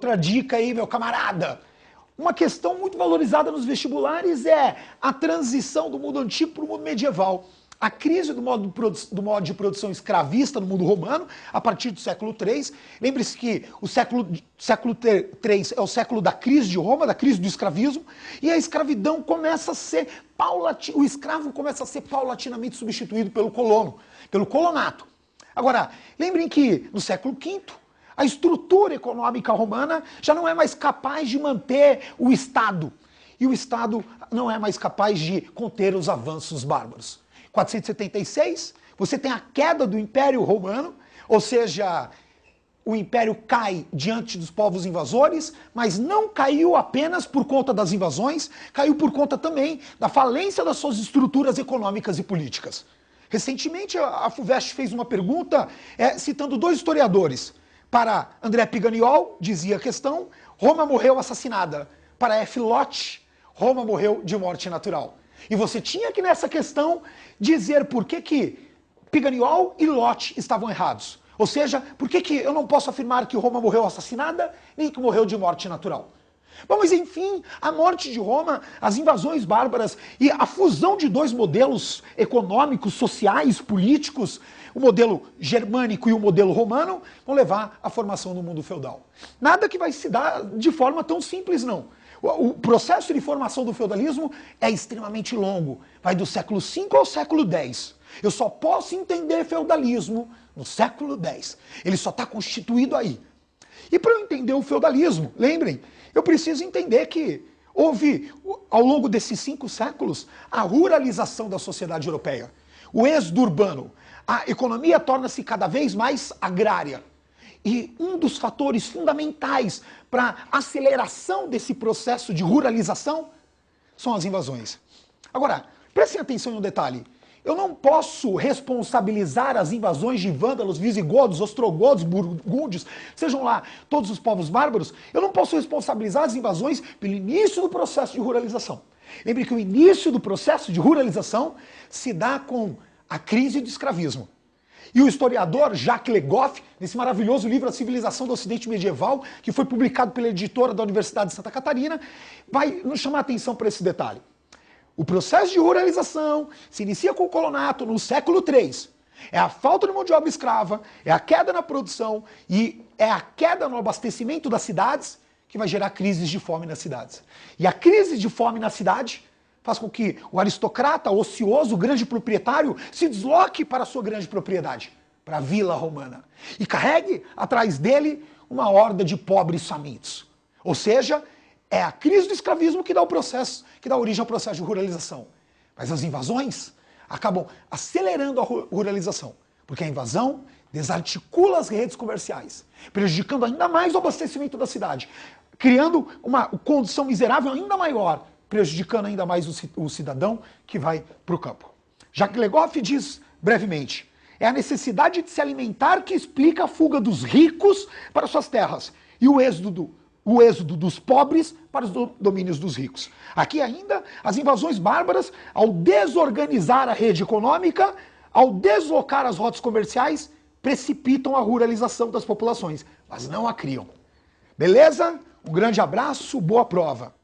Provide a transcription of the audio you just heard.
Outra dica aí, meu camarada. Uma questão muito valorizada nos vestibulares é a transição do mundo antigo para o mundo medieval. A crise do modo de produção escravista no mundo romano, a partir do século III. Lembre-se que o século III é o século da crise de Roma, da crise do escravismo, e a escravidão começa a ser o escravo começa a ser paulatinamente substituído pelo colono, pelo colonato. Agora, lembrem que no século V, a estrutura econômica romana já não é mais capaz de manter o Estado. E o Estado não é mais capaz de conter os avanços bárbaros. 476, você tem a queda do Império Romano, ou seja, o Império cai diante dos povos invasores, mas não caiu apenas por conta das invasões, caiu por conta também da falência das suas estruturas econômicas e políticas. Recentemente, a FUVEST fez uma pergunta citando dois historiadores. Para André Piganiol, dizia a questão, Roma morreu assassinada. Para F. Lott, Roma morreu de morte natural. E você tinha que, nessa questão, dizer por que Piganiol e Lott estavam errados. Ou seja, por que eu não posso afirmar que Roma morreu assassinada, nem que morreu de morte natural. Bom, mas enfim, a morte de Roma, as invasões bárbaras e a fusão de dois modelos econômicos, sociais, políticos, o modelo germânico e o modelo romano, vão levar à formação do mundo feudal. Nada que vai se dar de forma tão simples, não. O processo de formação do feudalismo é extremamente longo, vai do século V ao século X. Eu só posso entender feudalismo no século X. Ele só está constituído aí. E para eu entender o feudalismo, lembrem, eu preciso entender que houve, ao longo desses 5 séculos, a ruralização da sociedade europeia. O êxodo urbano. A economia torna-se cada vez mais agrária. E um dos fatores fundamentais para a aceleração desse processo de ruralização são as invasões. Agora, prestem atenção em um detalhe. Eu não posso responsabilizar as invasões de vândalos, visigodos, ostrogodos, burgúndios, sejam lá todos os povos bárbaros, eu não posso responsabilizar as invasões pelo início do processo de ruralização. Lembre que o início do processo de ruralização se dá com a crise do escravismo. E o historiador Jacques Le Goff, nesse maravilhoso livro A Civilização do Ocidente Medieval, que foi publicado pela editora da Universidade de Santa Catarina, vai nos chamar a atenção para esse detalhe. O processo de ruralização se inicia com o colonato no século III. É a falta de mão de obra escrava, é a queda na produção e é a queda no abastecimento das cidades que vai gerar crises de fome nas cidades. E a crise de fome na cidade faz com que o aristocrata ocioso, o grande proprietário, se desloque para a sua grande propriedade, para a vila romana, e carregue atrás dele uma horda de pobres famintos. Ou seja, é a crise do escravismo que dá origem ao processo de ruralização. Mas as invasões acabam acelerando a ruralização, porque a invasão desarticula as redes comerciais, prejudicando ainda mais o abastecimento da cidade, criando uma condição miserável ainda maior, prejudicando ainda mais o cidadão que vai para o campo. Jacques Le Goff diz brevemente, é a necessidade de se alimentar que explica a fuga dos ricos para suas terras e o êxodo dos pobres para os domínios dos ricos. Aqui ainda, as invasões bárbaras, ao desorganizar a rede econômica, ao deslocar as rotas comerciais, precipitam a ruralização das populações, mas não a criam. Beleza? Um grande abraço, boa prova!